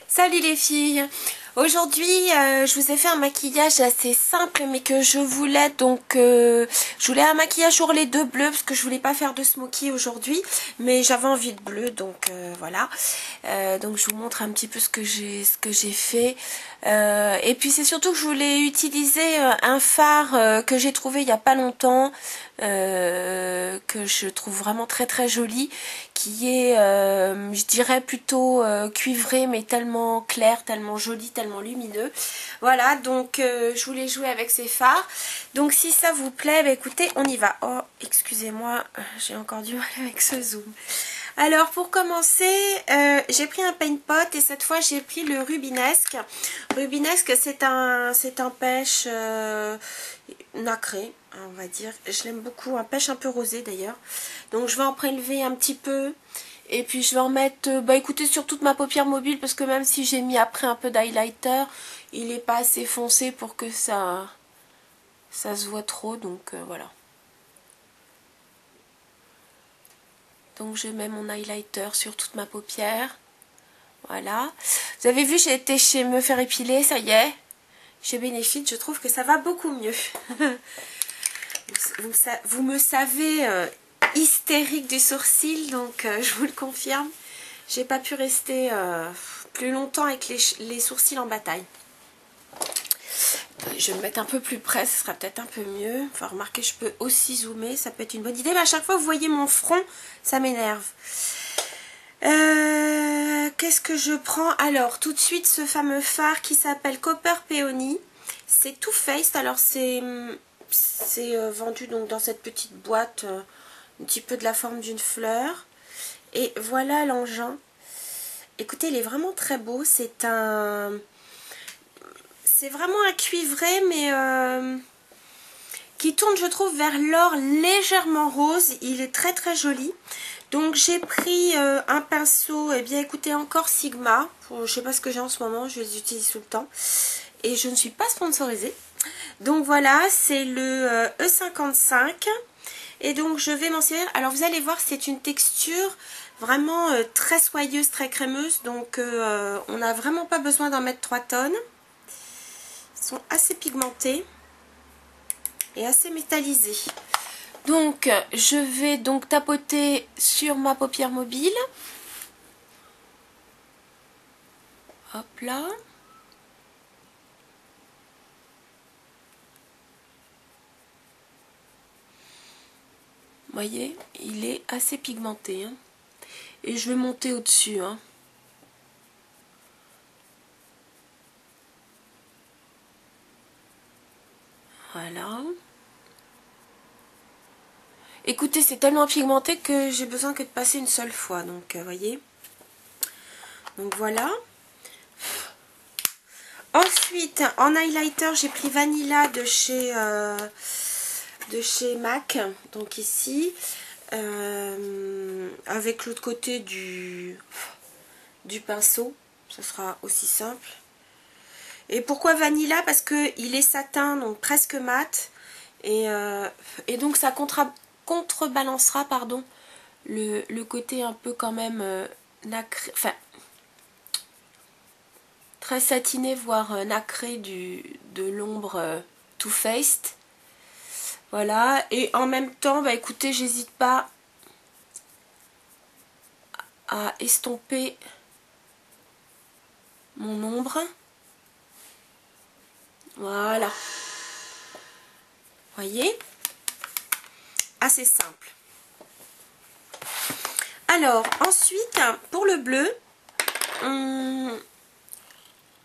Salut les filles. Aujourd'hui je vous ai fait un maquillage assez simple mais que je voulais je voulais un maquillage ourlet de bleu parce que je voulais pas faire de smoky aujourd'hui mais j'avais envie de bleu donc voilà. Donc je vous montre un petit peu ce que j'ai fait et puis c'est surtout que je voulais utiliser un fard que j'ai trouvé il y a pas longtemps, que je trouve vraiment très joli, qui est je dirais plutôt cuivré mais tellement clair, tellement joli, tellement lumineux. Voilà, donc je voulais jouer avec ces fards. Donc si ça vous plaît, bah, écoutez, on y va. Oh, excusez-moi, j'ai encore du mal avec ce zoom. Alors pour commencer, j'ai pris un paint pot et cette fois j'ai pris le Rubinesque. Rubinesque, c'est un pêche nacré, on va dire. Je l'aime beaucoup, un pêche un peu rosé d'ailleurs. Donc je vais en prélever un petit peu. Et puis je vais en mettre, bah écoutez, sur toute ma paupière mobile, parce que même si j'ai mis après un peu d'highlighter, il n'est pas assez foncé pour que ça se voit trop, donc voilà. Donc je mets mon highlighter sur toute ma paupière. Voilà. Vous avez vu, j'ai été chez Me Faire Épiler, ça y est. Chez Benefit, je trouve que ça va beaucoup mieux. Vous me savez hystérique du sourcil, donc je vous le confirme. J'ai pas pu rester plus longtemps avec les sourcils en bataille. Je vais me mettre un peu plus près, ce sera peut-être un peu mieux. Enfin, remarquez, je peux aussi zoomer, ça peut être une bonne idée. Mais à chaque fois, vous voyez mon front, ça m'énerve. Qu'est-ce que je prends? Alors, tout de suite, ce fameux fard qui s'appelle Copper Peony. C'est Too Faced. Alors, c'est vendu donc dans cette petite boîte, un petit peu de la forme d'une fleur. Et voilà l'engin. Écoutez, il est vraiment très beau. C'est vraiment un cuivré, mais qui tourne, je trouve, vers l'or légèrement rose. Il est très joli. Donc j'ai pris un pinceau, et bien écoutez, encore Sigma. Je sais pas ce que j'ai en ce moment, je les utilise tout le temps. Et je ne suis pas sponsorisée. Donc voilà, c'est le E55. Et donc je vais m'en servir. Alors vous allez voir, c'est une texture vraiment très soyeuse, très crémeuse. Donc on n'a vraiment pas besoin d'en mettre 3 tonnes. Ils sont assez pigmentés et assez métallisés. Donc je vais donc tapoter sur ma paupière mobile. Hop là. Vous voyez, il est assez pigmenté. Hein. Et je vais monter au-dessus. Hein. Voilà. Écoutez, c'est tellement pigmenté que j'ai besoin que de passer une seule fois. Donc, voyez. Donc voilà. Ensuite, en highlighter, j'ai pris Vanilla de chez MAC. Donc ici. Avec l'autre côté du pinceau. Ce sera aussi simple. Et pourquoi Vanilla? Parce qu'il est satin, donc presque mat. Et donc ça contrebalancera pardon, le côté un peu quand même nacré, enfin très satiné, voire nacré de l'ombre Too Faced. Voilà, et en même temps, bah écoutez, j'hésite pas à estomper mon ombre. Voilà. Voyez? Assez simple. Alors, ensuite, pour le bleu,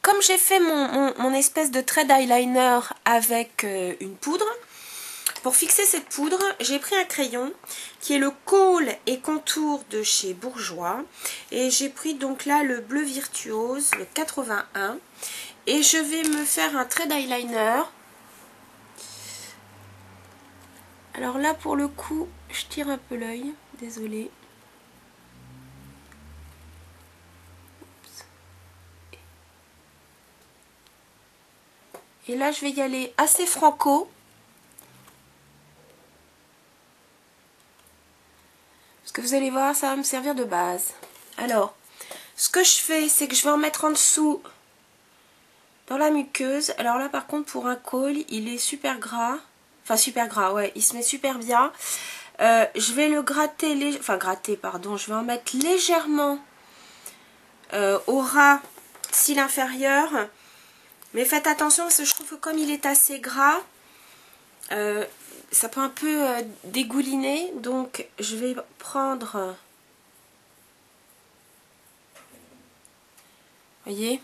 comme j'ai fait mon espèce de trait d'eyeliner avec une poudre, pour fixer cette poudre, j'ai pris un crayon qui est le Kohl et Contour de chez Bourjois. Et j'ai pris donc là le bleu virtuose, le 81. Et je vais me faire un trait d'eyeliner. Alors là, pour le coup, je tire un peu l'œil, désolée. Et là, je vais y aller assez franco. Parce que vous allez voir, ça va me servir de base. Alors, Ce que je fais, c'est que je vais en mettre en dessous dans la muqueuse. Alors là, par contre, pour un col, il est super gras. Enfin, super gras, ouais, il se met super bien. Je vais le gratter, enfin gratter, pardon. Je vais en mettre légèrement au ras cils inférieur. Mais faites attention parce que je trouve que comme il est assez gras, ça peut un peu dégouliner. Donc, je vais prendre... voyez,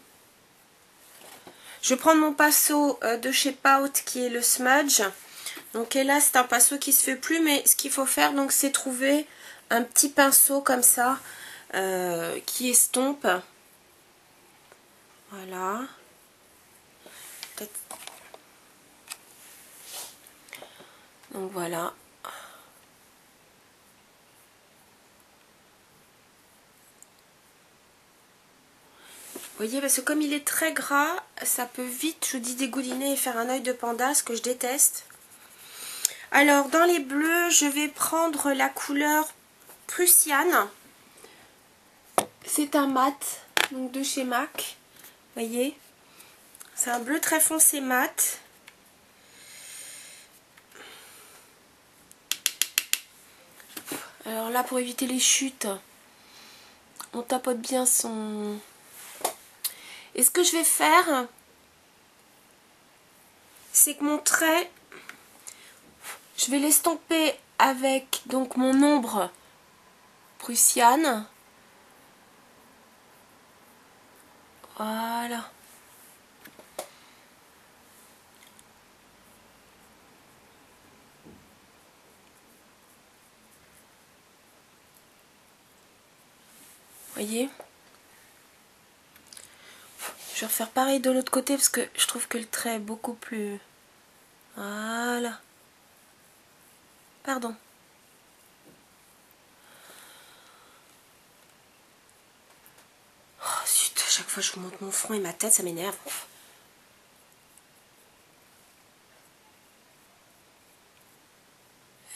je vais prendre mon pinceau de chez Pout qui est le Smudge. Donc et là c'est un pinceau qui se fait plus, mais ce qu'il faut faire donc c'est trouver un petit pinceau comme ça qui estompe. Voilà. Donc voilà. Vous voyez, parce que comme il est très gras, ça peut vite, je vous dis, dégouliner et faire un œil de panda, ce que je déteste. Alors, dans les bleus, je vais prendre la couleur Prussiane. C'est un mat, donc de chez MAC. Vous voyez, c'est un bleu très foncé mat. Alors là, pour éviter les chutes, on tapote bien son... Et ce que je vais faire, c'est que mon trait, je vais l'estomper avec donc mon ombre Prussiane. Voilà. Voyez, je vais refaire pareil de l'autre côté parce que je trouve que le trait est beaucoup plus... Voilà. Pardon. Oh zut, à chaque fois je vous montre mon front et ma tête, ça m'énerve.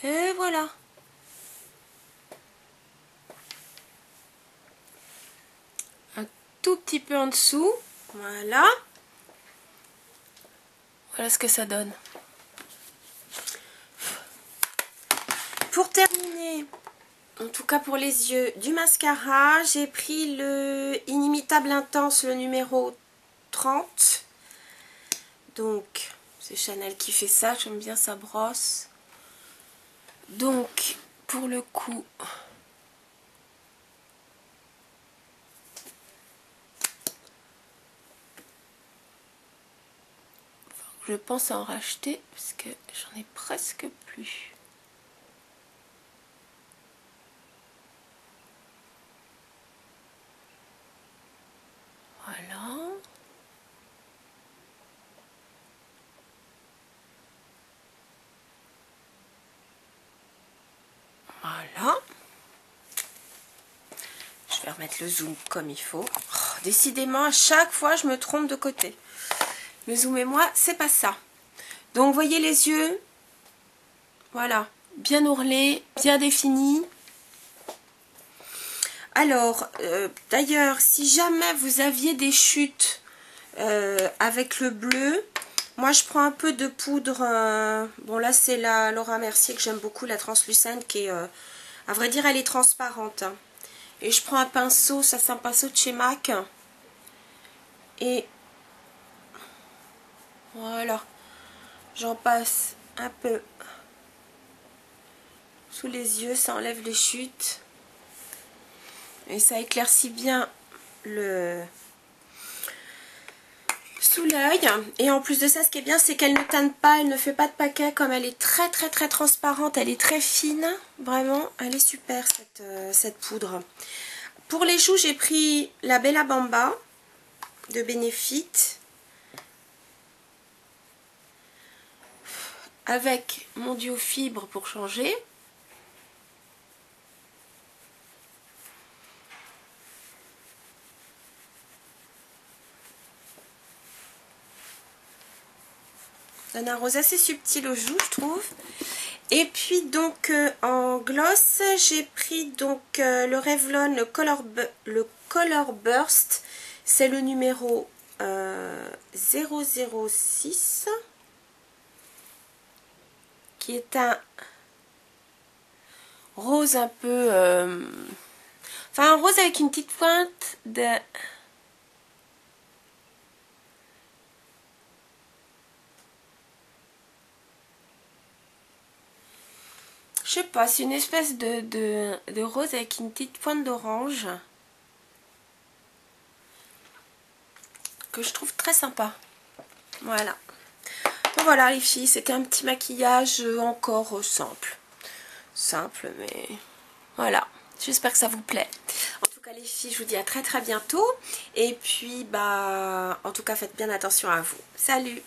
Et voilà. Un tout petit peu en dessous. Voilà. Voilà ce que ça donne. Pour terminer, en tout cas pour les yeux, du mascara, j'ai pris le Inimitable Intense, le numéro 30. Donc, c'est Chanel qui fait ça, j'aime bien sa brosse. Donc, pour le coup... je pense à en racheter parce que j'en ai presque plus. Voilà. Voilà. Je vais remettre le zoom comme il faut. Oh, décidément, à chaque fois, je me trompe de côté. Le zoom et moi, c'est pas ça. Donc, vous voyez les yeux. Voilà. Bien ourlés, bien définis. Alors, d'ailleurs, si jamais vous aviez des chutes avec le bleu, moi je prends un peu de poudre, bon là c'est la Laura Mercier que j'aime beaucoup, la translucente, qui est, à vrai dire elle est transparente. Hein. Et je prends un pinceau, ça c'est un pinceau de chez MAC. Et voilà, j'en passe un peu sous les yeux, ça enlève les chutes. Et ça éclaircit bien le... sous l'œil. Et en plus de ça, ce qui est bien, c'est qu'elle ne teinte pas, elle ne fait pas de paquet, comme elle est très très très transparente, elle est très fine, vraiment, elle est super cette poudre. Pour les joues, j'ai pris la Bella Bamba de Benefit avec mon duo fibre pour changer. Donne un rose assez subtil aux joues, je trouve. Et puis donc en gloss, j'ai pris donc le Revlon, le Color Burst. C'est le numéro 006 qui est un rose un peu... enfin un rose avec une petite pointe de... Je sais pas, c'est une espèce de rose avec une petite pointe d'orange que je trouve très sympa. Voilà. Donc voilà les filles, c'était un petit maquillage encore simple. Simple mais voilà. J'espère que ça vous plaît. En tout cas les filles, je vous dis à très bientôt. Et puis bah en tout cas faites bien attention à vous. Salut!